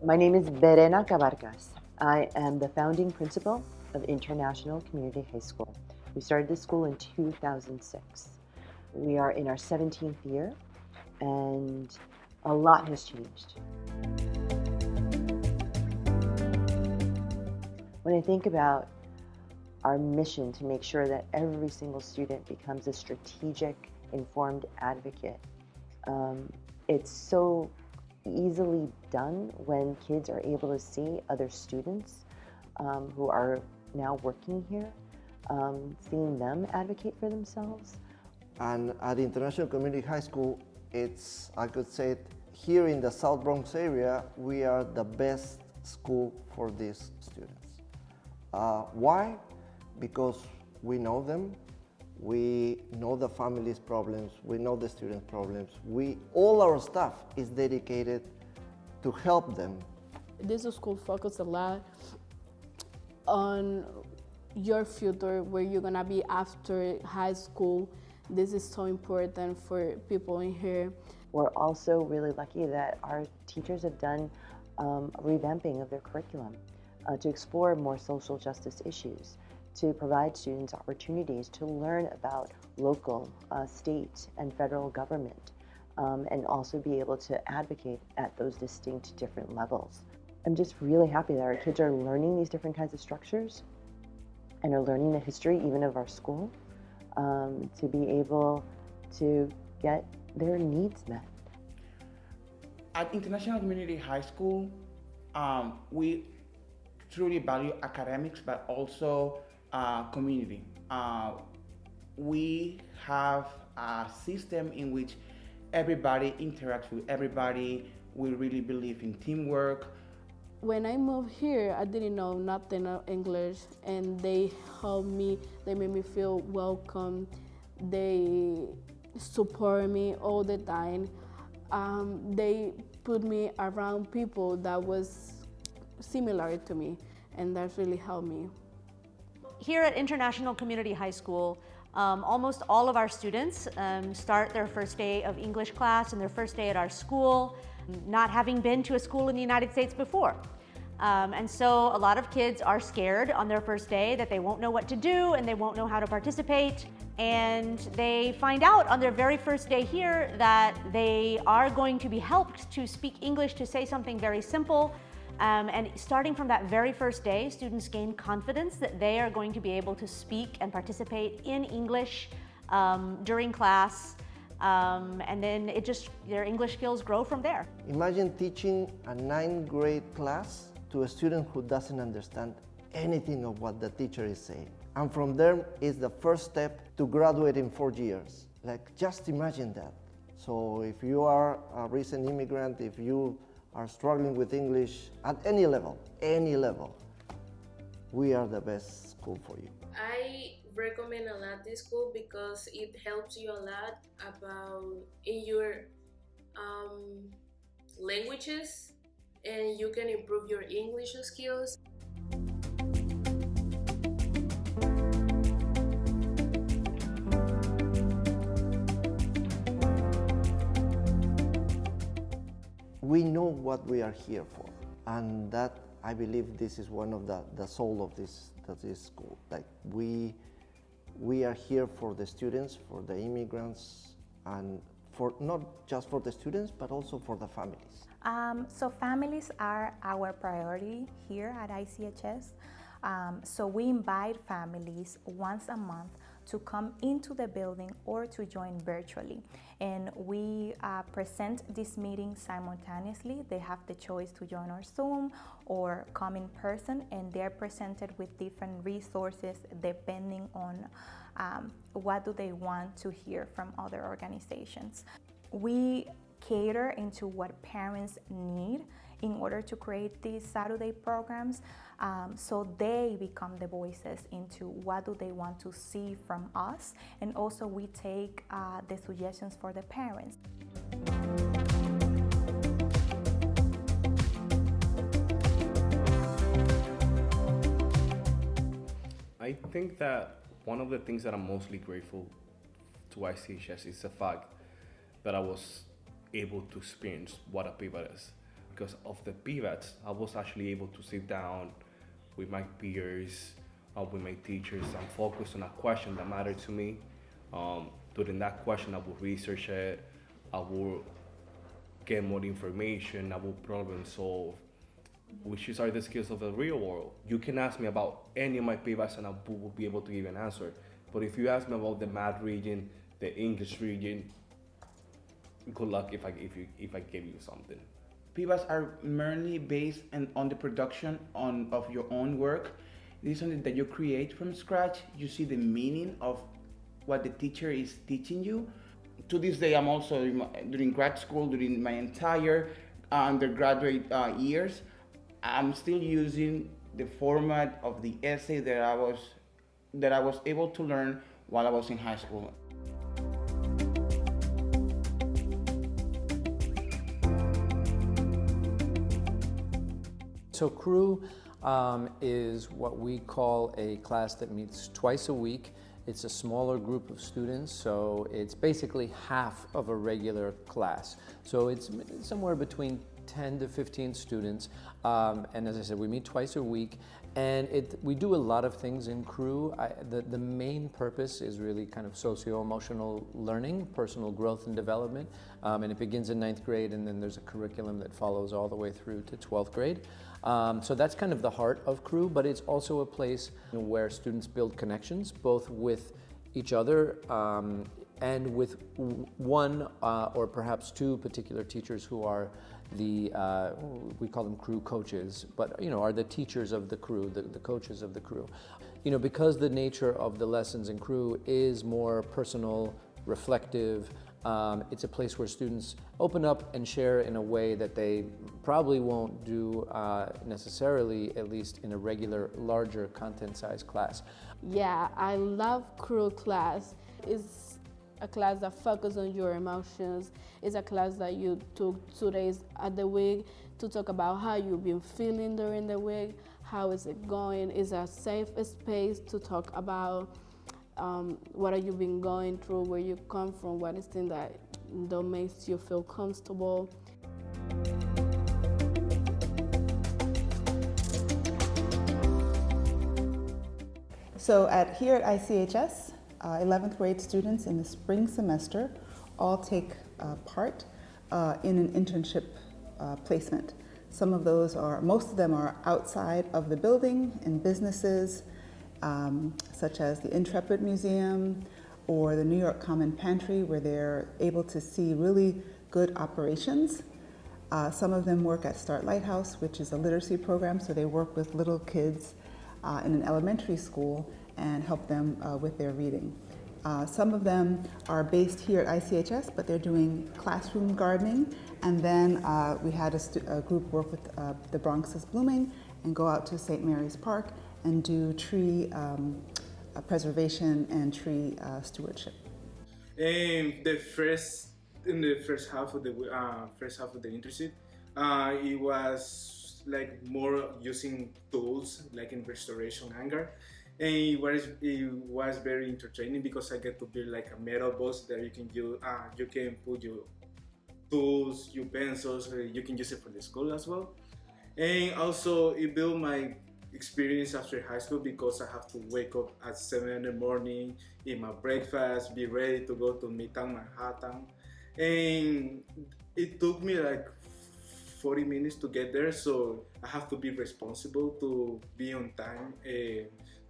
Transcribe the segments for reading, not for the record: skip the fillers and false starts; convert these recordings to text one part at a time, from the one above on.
My name is Verena Cabarcas. I am the founding principal of International Community High School. We started this school in 2006. We are in our 17th year, and a lot has changed. When I think about our mission to make sure that every single student becomes a strategic, informed advocate, it's so easily done when kids are able to see other students who are now working here, seeing them advocate for themselves. And at International Community High School, I could say, here in the South Bronx area, we are the best school for these students. Why? Because we know them, we know the family's problems, we know the students' problems. All our staff is dedicated to help them. This school focuses a lot on your future, where you're gonna be after high school. This is so important for people in here. We're also really lucky that our teachers have done a revamping of their curriculum to explore more social justice issues, to provide students opportunities to learn about local, state, and federal government, and also be able to advocate at those distinct different levels. I'm just really happy that our kids are learning these different kinds of structures and are learning the history even of our school, to be able to get their needs met. At International Community High School, we truly value academics, but also community. We have a system in which everybody interacts with everybody. We really believe in teamwork. When I moved here, I didn't know nothing of English, and they helped me. They made me feel welcome. They support me all the time. They put me around people that was similar to me, and that really helped me. Here at International Community High School, almost all of our students start their first day of English class and their first day at our school, not having been to a school in the United States before. And so a lot of kids are scared on their first day that they won't know what to do and they won't know how to participate. And they find out on their very first day here that they are going to be helped to speak English, to say something very simple. And starting from that very first day, students gain confidence that they are going to be able to speak and participate in English during class. And then their English skills grow from there. Imagine teaching a 9th grade class to a student who doesn't understand anything of what the teacher is saying. And from there is the first step to graduate in 4 years. Like, just imagine that. So if you are a recent immigrant, if you are struggling with English at any level, we are the best school for you. I recommend a lot this school because it helps you a lot about in your languages, and you can improve your English skills. We know what we are here for, and that, I believe, this is one of the soul of this school. Like, we are here for the students, for the immigrants, and for not just for the students, but also for the families. So families are our priority here at ICHS. So we invite families once a month to come into the building or to join virtually. And we present this meeting simultaneously. They have the choice to join our Zoom or come in person, and they're presented with different resources depending on what do they want to hear from other organizations. We cater into what parents need in order to create these Saturday programs, so they become the voices into what do they want to see from us, and also we take the suggestions for the parents. I think that one of the things that I'm mostly grateful to ICHS is the fact that I was able to experience what a PIVOT is. because of the pivots, I was actually able to sit down with my peers, with my teachers, and focus on a question that mattered to me. During that question, I would research it, I would get more information, I would problem solve, which are the skills of the real world. You can ask me about any of my pivots and I will be able to give an answer. But if you ask me about the math region, the English region, good luck if I give you something. Pivots are mainly based on the production of your own work. This is something that you create from scratch. You see the meaning of what the teacher is teaching you. To this day, I'm also during grad school, during my entire undergraduate years, I'm still using the format of the essay that I was able to learn while I was in high school. So Crew is what we call a class that meets twice a week. It's a smaller group of students, so it's basically half of a regular class. So it's somewhere between 10 to 15 students, and as I said, we meet twice a week, and we do a lot of things in Crew. The main purpose is really kind of socio-emotional learning, personal growth and development, and it begins in 9th grade, and then there's a curriculum that follows all the way through to 12th grade. So that's kind of the heart of Crew, but it's also a place where students build connections, both with each other and with one or perhaps two particular teachers who are we call them Crew coaches, but are the teachers of the Crew, the coaches of the Crew. Because the nature of the lessons in Crew is more personal, reflective, it's a place where students open up and share in a way that they probably won't do necessarily, at least in a regular, larger content size class. Yeah, I love Crew class. It's a class that focuses on your emotions. It's a class that you took 2 days at the week to talk about how you've been feeling during the week, how is it going. It's a safe space to talk about what have you been going through, where you come from, what is thing that makes you feel comfortable. So here at ICHS, 11th grade students in the spring semester all take part in an internship placement. Most of them are outside of the building in businesses, such as the Intrepid Museum or the New York Common Pantry, where they're able to see really good operations. Some of them work at Start Lighthouse, which is a literacy program, so they work with little kids in an elementary school and help them with their reading. Some of them are based here at ICHS, but they're doing classroom gardening. And then we had a group work with the Bronx is Blooming and go out to St. Mary's Park and do tree preservation and tree stewardship. In the first half of the internship, it was like more using tools like in restoration hangar, and it was very entertaining because I get to build like a metal box that you can use. You can put your tools, your pencils. You can use it for the school as well, and also it built my experience after high school because I have to wake up at 7 in the morning, eat my breakfast, be ready to go to Midtown Manhattan, and it took me like 40 minutes to get there, so I have to be responsible to be on time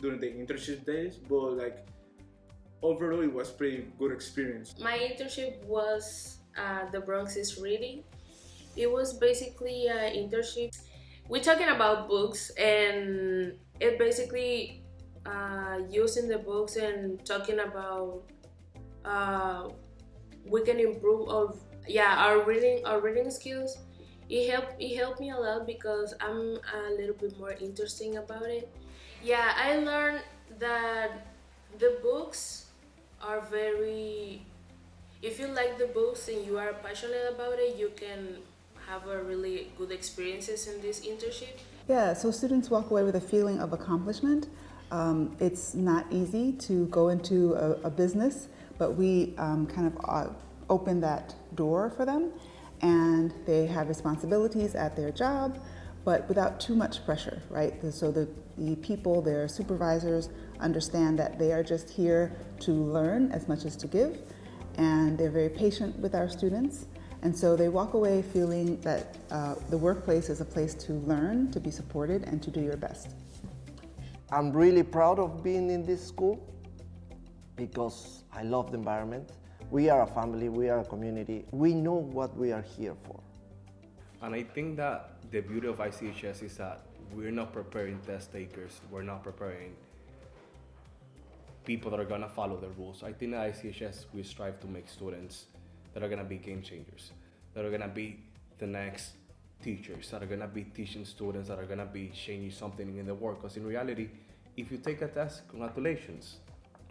during the internship days, but like overall it was pretty good experience. My internship was the Bronx is Reading. It was basically an internship. We're talking about books, and it basically using the books and talking about we can improve our reading skills. It helped me a lot because I'm a little bit more interesting about it. Yeah, I learned that the books are very. If you like the books and you are passionate about it, you can have a really good experiences in this internship. Yeah, so students walk away with a feeling of accomplishment. It's not easy to go into a business, but we kind of open that door for them. and they have responsibilities at their job, but without too much pressure, right? So the people, their supervisors, understand that they are just here to learn as much as to give, and they're very patient with our students. And so they walk away feeling that the workplace is a place to learn, to be supported, and to do your best. I'm really proud of being in this school because I love the environment. We are a family, we are a community. We know what we are here for. And I think that the beauty of ICHS is that we're not preparing test takers, we're not preparing people that are gonna follow the rules. I think at ICHS we strive to make students that are gonna be game changers, that are gonna be the next teachers, that are gonna be teaching students, that are gonna be changing something in the world. Because in reality, if you take a test, congratulations,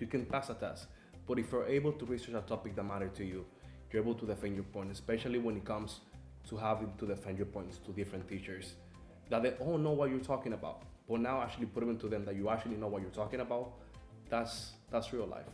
you can pass a test. But if you're able to research a topic that matters to you, you're able to defend your point, especially when it comes to having to defend your points to different teachers, that they all know what you're talking about. But now actually proving to them that you actually know what you're talking about, that's real life.